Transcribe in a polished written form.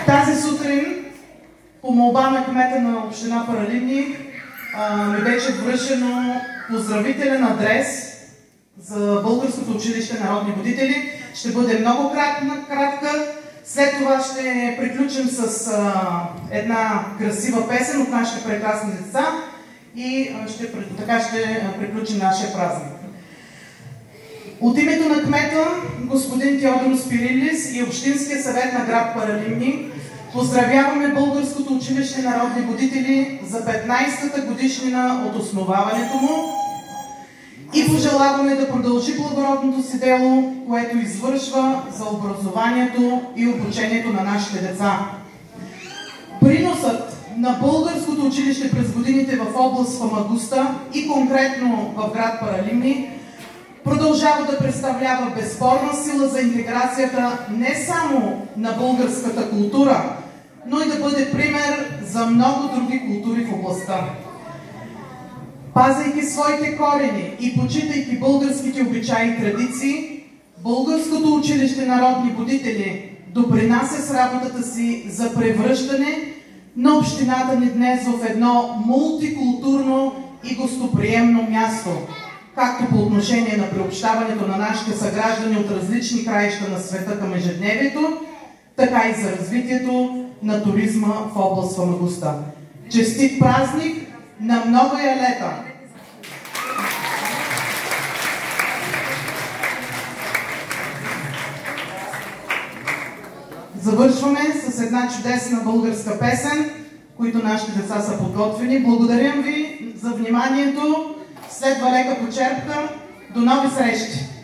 Тази сутрин по молба на кмета на община Паралимник ми беше връчено поздравителен адрес за Българското училище народни будители. Ще бъде много кратка. След това ще приключим с една красива песен от нашите прекрасни деца и така ще приключим нашия празник. От името на кмета, господин Теодор Спирилис и Общинския съвет на град Паралимник, поздравяваме Българското училище народни будители за 15-та годишнина от основаването му и пожелаваме да продължи благородното си дело, което извършва за образованието и обучението на нашите деца. Приносът на Българското училище през годините в област Фамагуста и конкретно в град Паралимник продължава да представлява безспорна сила за интеграцията не само на българската култура, но и да бъде пример за много други култури в областта. Пазейки своите корени и почитайки българските обичаи и традиции, Българското училище народни будители допринася с работата си за превръщане на общината ни днес в едно мултикултурно и гостоприемно място, както по отношение на приобщаването на нашите съграждани от различни краища на света към ежедневието, така и за развитието на туризма в област Фамагуста. Честит празник на много ялета! Завършваме с една чудесна българска песен, които нашите деца са подготвени. Благодарим ви за вниманието. Следва лека почерпка. До нови срещи!